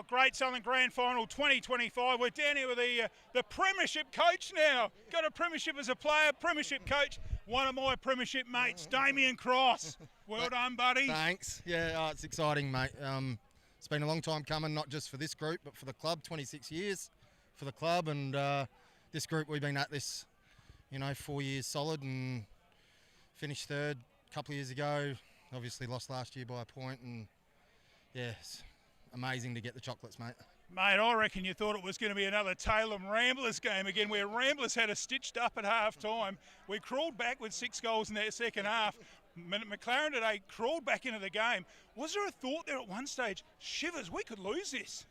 Great Southern Grand Final 2025. We're down here with the Premiership coach now. Got a Premiership as a player, Premiership coach. One of my Premiership mates, Damien Cross. Well done, buddy. Thanks. Yeah, it's exciting, mate. It's been a long time coming, not just for this group, but for the club. 26 years for the club, and this group, we've been at this, 4 years solid, and finished third a couple of years ago. Obviously lost last year by a point, and yeah, it's amazing to get the chocolates, mate. Mate, I reckon you thought it was going to be another Taylor Ramblers game again, where Ramblers had us stitched up at half-time. We crawled back with 6 goals in that second half. McLaren today crawled back into the game. Was there a thought there at one stage, shivers, we could lose this?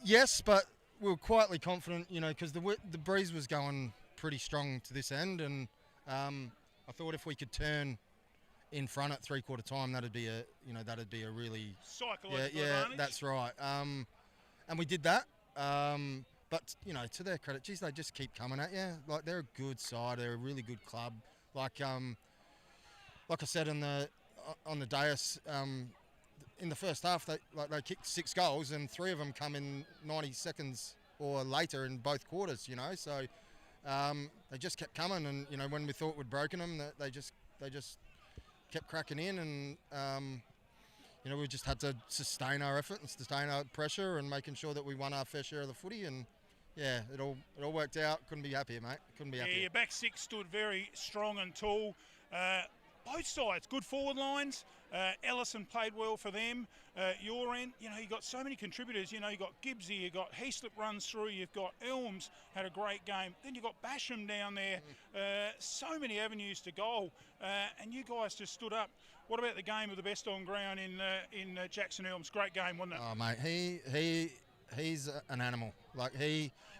Yes, but we were quietly confident, because the breeze was going pretty strong to this end, and I thought if we could turn in front at three-quarter time, that'd be a really psychological advantage. That's right. And we did that. But to their credit, geez, they just keep coming at you. Like, they're a good side. They're a really good club. Like I said on the dais, in the first half, they kicked 6 goals, and 3 of them come in 90 seconds or later in both quarters. So they just kept coming, and when we thought we'd broken them, they just kept cracking in, and we just had to sustain our effort and sustain our pressure and making sure that we won our fair share of the footy, and yeah, it all worked out. Couldn't be happier, mate. Couldn't be happier. Yeah, your back six stood very strong and tall. Both sides, good forward lines. Ellison played well for them. Your end, you got so many contributors. You got Gibbsy, you got Heaslip runs through, you've got Elms had a great game. Then you've got Basham down there. So many avenues to goal. And you guys just stood up. What about the game of the best on ground in Jackson Elms? Great game, wasn't it? Oh, mate, he's an animal. Like,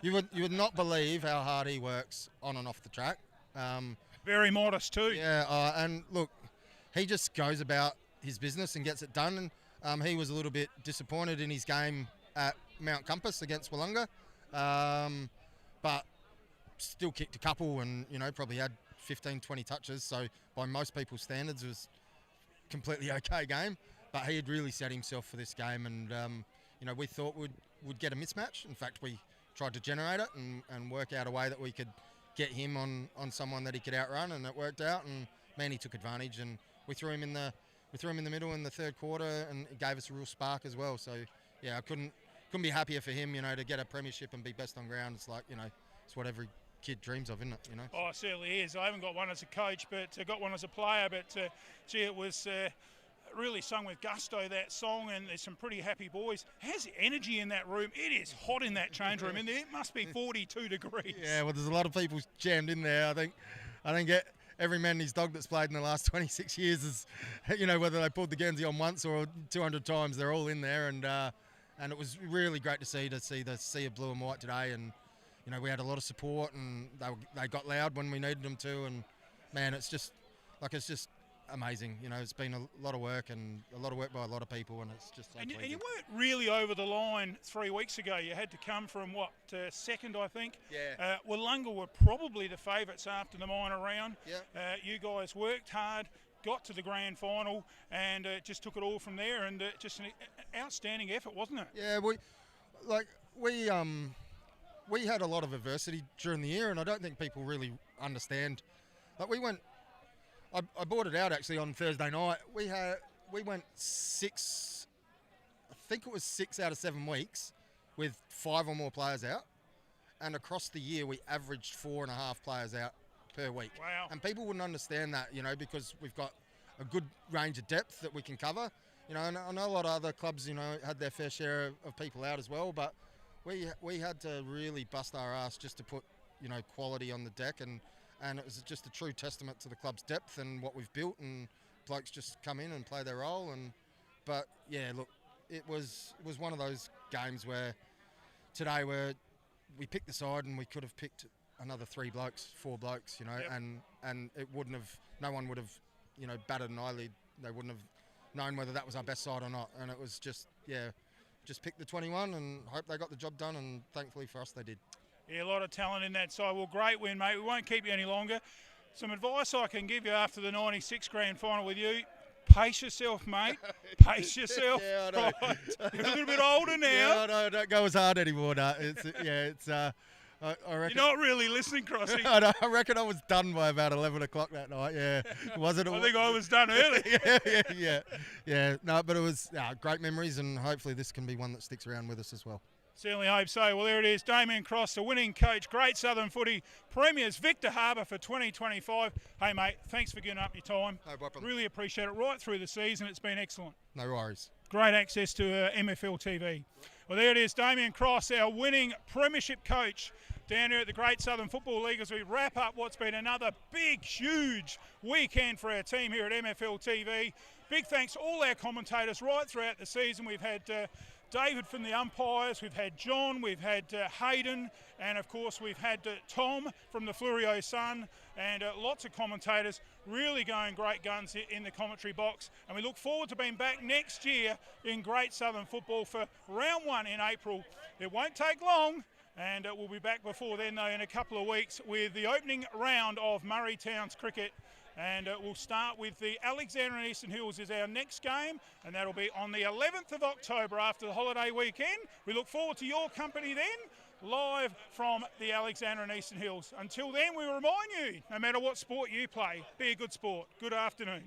you would not believe how hard he works on and off the track. Very modest too. Yeah, and look, he just goes about his business and gets it done. And he was a little bit disappointed in his game at Mount Compass against Wollonga, but still kicked a couple and, probably had 15, 20 touches. So by most people's standards, it was completely okay game. But he had really set himself for this game, and, we thought we'd get a mismatch. In fact, we tried to generate it and work out a way that we could get him on someone that he could outrun, and it worked out. And man, he took advantage, and we threw him in the middle in the third quarter, and it gave us a real spark as well. So yeah, I couldn't be happier for him, to get a premiership and be best on ground. It's like, it's what every kid dreams of, isn't it? Oh, it certainly is. I haven't got one as a coach, but got one as a player. But gee, it was really sung with gusto, that song, and there's some pretty happy boys. How's the energy in that room? It is hot in that change room in there. It must be 42 degrees. Yeah, well, there's a lot of people jammed in there. I think every man and his dog that's played in the last 26 years is, whether they pulled the Guernsey on once or 200 times, they're all in there, and it was really great to see the sea of blue and white today, and we had a lot of support, and they got loud when we needed them to, and man, it's just amazing. It's been a lot of work by a lot of people, and it's just so and pleasing. you weren't really over the line 3 weeks ago. You had to come from second, I think. Yeah. Wollonga were probably the favourites after the minor round. Yeah. You guys worked hard, got to the grand final, and just took it all from there. And just an outstanding effort, wasn't it? Yeah, we had a lot of adversity during the year, and I don't think people really understand. Like, we went. I bought it out actually on Thursday night. We went 6. I think it was 6 out of 7 weeks with 5 or more players out, and across the year we averaged 4.5 players out per week. Wow! And people wouldn't understand that, because we've got a good range of depth that we can cover. And I know a lot of other clubs, had their fair share of people out as well, but we had to really bust our ass just to put, quality on the deck, and it was just a true testament to the club's depth and what we've built, and blokes just come in and play their role. But yeah, look, it was one of those games where today we picked the side, and we could have picked another 4 blokes, Yep. and it wouldn't have, no one would have, batted an eyelid. They wouldn't have known whether that was our best side or not. And it was just pick the 21 and hope they got the job done, and thankfully for us they did. Yeah, a lot of talent in that side. Well, great win, mate. We won't keep you any longer. Some advice I can give you after the 96 grand final with you: Pace yourself, mate. Pace yourself. Yeah, I know. Right. You're a little bit older now. Yeah, I know. Don't go as hard anymore. No. It's I reckon. You're not really listening, Crossy. I reckon I was done by about 11 o'clock that night. Yeah, wasn't it? I think I was done early. yeah. No, but it was great memories, and hopefully this can be one that sticks around with us as well. Certainly hope so. Well, there it is. Damien Cross, the winning coach. Great Southern Footy Premiers, Victor Harbour for 2025. Hey, mate, thanks for giving up your time. No problem. Really appreciate it. Right through the season, it's been excellent. No worries. Great access to MFL TV. Well, there it is. Damien Cross, our winning premiership coach down here at the Great Southern Football League as we wrap up what's been another big, huge weekend for our team here at MFL TV. Big thanks to all our commentators right throughout the season. We've had David from the umpires, we've had John, we've had Hayden, and of course we've had Tom from the Flurio Sun, and lots of commentators really going great guns in the commentary box. And we look forward to being back next year in Great Southern Football for round 1 in April. It won't take long, and we'll be back before then though in a couple of weeks with the opening round of Murray Towns cricket. And we'll start with the Alexandra and Eastern Hills is our next game, and that'll be on the 11th of October after the holiday weekend. We look forward to your company then, live from the Alexandra and Eastern Hills. Until then, we remind you, no matter what sport you play, be a good sport. Good afternoon.